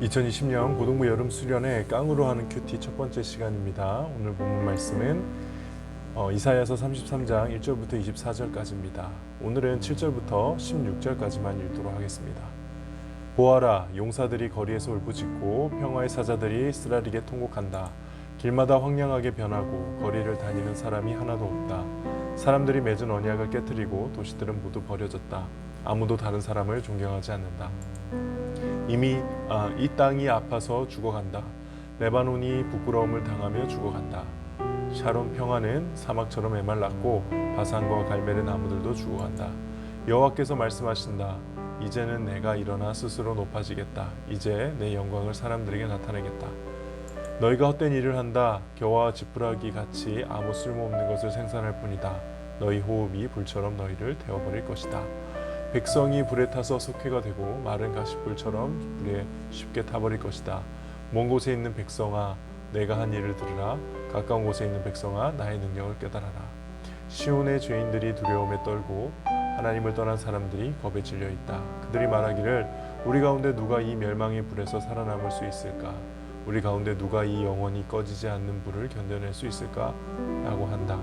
2020년 고등부 여름 수련회 깡으로 하는 큐티 첫 번째 시간입니다. 오늘 본문 말씀은 이사야서 33장 1절부터 24절까지입니다. 오늘은 7절부터 16절까지만 읽도록 하겠습니다. 보아라, 용사들이 거리에서 울부짖고 평화의 사자들이 쓰라리게 통곡한다. 길마다 황량하게 변하고 거리를 다니는 사람이 하나도 없다. 사람들이 맺은 언약을 깨뜨리고 도시들은 모두 버려졌다. 아무도 다른 사람을 존경하지 않는다. 이미 이 땅이 아파서 죽어간다. 레바논이 부끄러움을 당하며 죽어간다. 샤론 평화는 사막처럼 메말랐고 바산과 갈멜의 나무들도 죽어간다. 여호와께서 말씀하신다. 이제는 내가 일어나 스스로 높아지겠다. 이제 내 영광을 사람들에게 나타내겠다. 너희가 헛된 일을 한다. 겨와 지푸라기 같이 아무 쓸모없는 것을 생산할 뿐이다. 너희 호흡이 불처럼 너희를 태워버릴 것이다. 백성이 불에 타서 석회가 되고 마른 가시불처럼 불에 쉽게 타버릴 것이다. 먼 곳에 있는 백성아, 내가 한 일을 들으라. 가까운 곳에 있는 백성아, 나의 능력을 깨달아라. 시온의 죄인들이 두려움에 떨고 하나님을 떠난 사람들이 겁에 질려 있다. 그들이 말하기를 우리 가운데 누가 이 멸망의 불에서 살아남을 수 있을까? 우리 가운데 누가 이 영원히 꺼지지 않는 불을 견뎌낼 수 있을까? 라고 한다.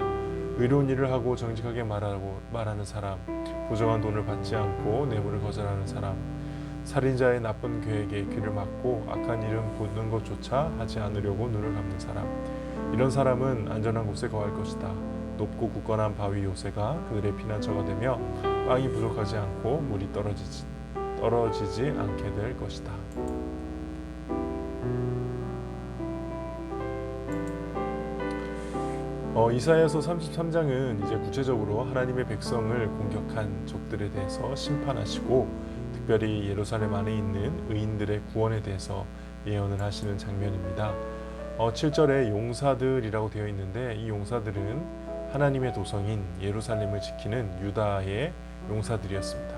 의로운 일을 하고 정직하게 말하는 사람, 부정한 돈을 받지 않고 뇌물을 거절하는 사람, 살인자의 나쁜 계획에 귀를 막고 악한 일은 보는 것조차 하지 않으려고 눈을 감는 사람, 이런 사람은 안전한 곳에 거할 것이다. 높고 굳건한 바위 요새가 그들의 피난처가 되며 빵이 부족하지 않고 물이 떨어지지 않게 될 것이다. 이사야서 33장은 이제 구체적으로 하나님의 백성을 공격한 적들에 대해서 심판하시고 특별히 예루살렘 안에 있는 의인들의 구원에 대해서 예언을 하시는 장면입니다. 7절에 용사들이라고 되어 있는데 이 용사들은 하나님의 도성인 예루살렘을 지키는 유다의 용사들이었습니다.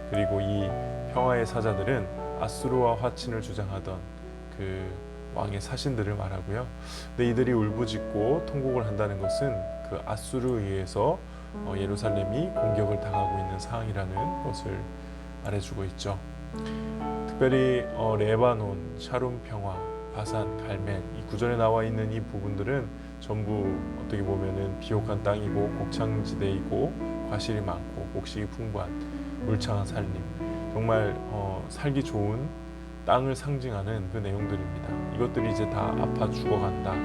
그리고 이 평화의 사자들은 아수르와 화친을 주장하던 그 왕의 사신들을 말하고요. 근데 이들이 울부짖고 통곡을 한다는 것은 그 아수르에 의해서 예루살렘이 공격을 당하고 있는 상황이라는 것을 말해주고 있죠. 특별히 레바논, 샤론 평화, 바산, 갈멜 이 구절에 나와 있는 이 부분들은 전부 어떻게 보면은 비옥한 땅이고 곡창지대이고 과실이 많고 곡식이 풍부한 울창한 산림, 정말 살기 좋은 땅을 상징하는 그 내용들입니다. 이것들이 이제 다 아파 죽어간다,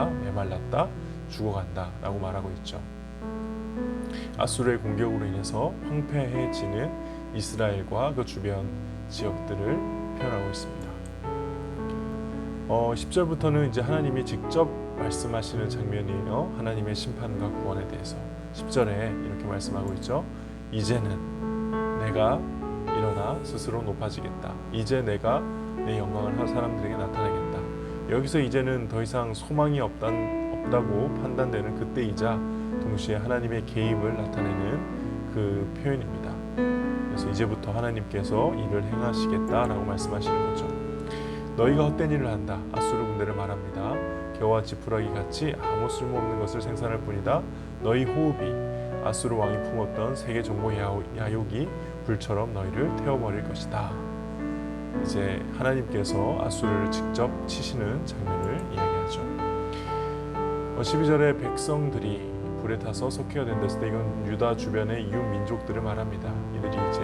메말랐다, 죽어간다 라고 말하고 있죠. 아수르의 공격으로 인해서 황폐해지는 이스라엘과 그 주변 지역들을 표현하고 있습니다. 10절부터는 이제 하나님이 직접 말씀하시는 장면이에요. 하나님의 심판과 구원에 대해서 10절에 이렇게 말씀하고 있죠. 이제는 내가 일어나 스스로 높아지겠다. 이제 내가 내 영광을 사람들에게 나타내겠다. 여기서 이제는 더 이상 소망이 없다고 판단되는 그때이자 동시에 하나님의 개입을 나타내는 그 표현입니다. 그래서 이제부터 하나님께서 일을 행하시겠다라고 말씀하시는 거죠. 너희가 헛된 일을 한다. 아수르 군대를 말합니다. 겨와 지푸라기 같이 아무 쓸모없는 것을 생산할 뿐이다. 너희 호흡이 아수르 왕이 품었던 세계 정보 야욕이 불처럼 너희를 태워버릴 것이다. 이제 하나님께서 아수르를 직접 치시는 장면을 이야기하죠. 12절에 백성들이 불에 타서 석회가 된다 했을 때 이건 유다 주변의 이웃 민족들을 말합니다. 이들이 이제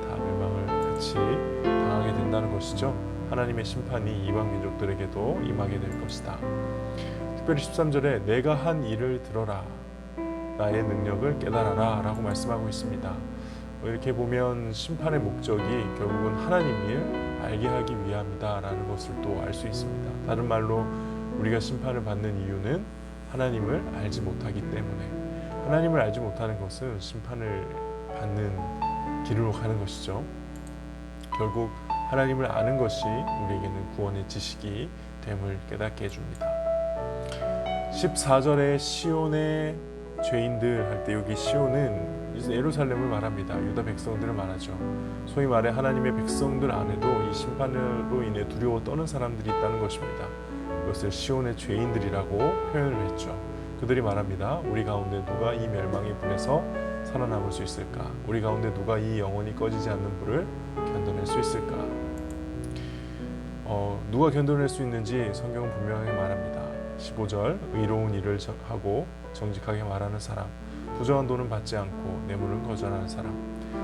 다 멸망을 같이 당하게 된다는 것이죠. 하나님의 심판이 이방 민족들에게도 임하게 될 것이다. 특별히 13절에 내가 한 일을 들어라. 나의 능력을 깨달아라 라고 말씀하고 있습니다. 이렇게 보면 심판의 목적이 결국은 하나님 일 알게 하기 위함이다 라는 것을 또 알 수 있습니다. 다른 말로 우리가 심판을 받는 이유는 하나님을 알지 못하기 때문에, 하나님을 알지 못하는 것은 심판을 받는 길로 가는 것이죠. 결국 하나님을 아는 것이 우리에게는 구원의 지식이 됨을 깨닫게 해줍니다. 14절에 시온의 죄인들 할 때 여기 시온은 예루살렘을 말합니다. 유다 백성들을 말하죠. 소위 말해 하나님의 백성들 안에도 이 심판으로 인해 두려워 떠는 사람들이 있다는 것입니다. 이것을 시온의 죄인들이라고 표현을 했죠. 그들이 말합니다. 우리 가운데 누가 이 멸망의 불에서 살아남을 수 있을까? 우리 가운데 누가 이 영원히 꺼지지 않는 불을 견뎌낼 수 있을까? 누가 견뎌낼 수 있는지 성경은 분명하게 말합니다. 15절 의로운 일을 하고 정직하게 말하는 사람, 부정한 돈은 받지 않고 뇌물은 거절하는 사람,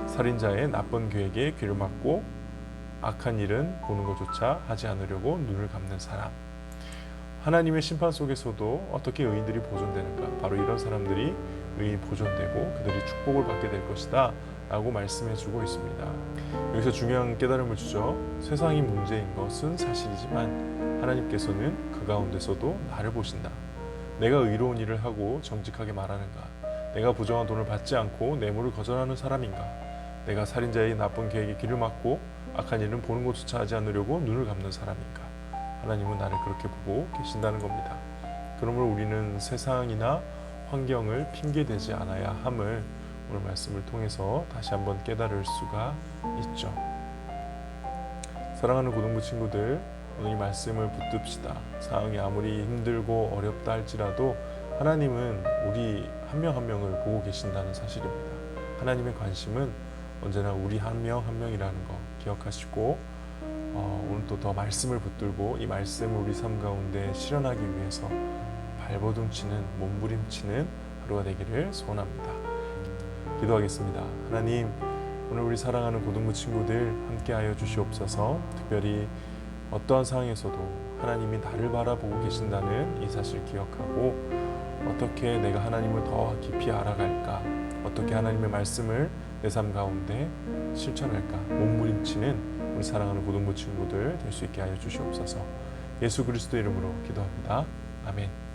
살인자의 나쁜 계획에 귀를 막고 악한 일은 보는 것조차 하지 않으려고 눈을 감는 사람. 하나님의 심판 속에서도 어떻게 의인들이 보존되는가? 바로 이런 사람들이 의인이 보존되고 그들이 축복을 받게 될 것이다 라고 말씀해주고 있습니다. 여기서 중요한 깨달음을 주죠. 세상이 문제인 것은 사실이지만 하나님께서는 그 가운데서도 나를 보신다. 내가 의로운 일을 하고 정직하게 말하는가? 내가 부정한 돈을 받지 않고 뇌물을 거절하는 사람인가? 내가 살인자의 나쁜 계획에 귀를 막고 악한 일은 보는 것조차 하지 않으려고 눈을 감는 사람인가? 하나님은 나를 그렇게 보고 계신다는 겁니다. 그러므로 우리는 세상이나 환경을 핑계대지 않아야 함을 오늘 말씀을 통해서 다시 한번 깨달을 수가 있죠. 사랑하는 고등부 친구들, 오늘 이 말씀을 붙듭시다. 상황이 아무리 힘들고 어렵다 할지라도 하나님은 우리 한 명 한 명을 보고 계신다는 사실입니다. 하나님의 관심은 언제나 우리 한 명 한 명이라는 거 기억하시고 오늘 또 더 말씀을 붙들고 이 말씀을 우리 삶 가운데 실현하기 위해서 발버둥치는 몸부림치는 하루가 되기를 소원합니다. 기도하겠습니다. 하나님, 오늘 우리 사랑하는 고등부 친구들 함께하여 주시옵소서. 특별히 어떠한 상황에서도 하나님이 나를 바라보고 계신다는 이 사실 기억하고 어떻게 내가 하나님을 더 깊이 알아갈까, 어떻게 하나님의 말씀을 내 삶 가운데 실천할까 몸부림치는 우리 사랑하는 고등부 친구들 될 수 있게 하여 주시옵소서. 예수 그리스도 이름으로 기도합니다. 아멘.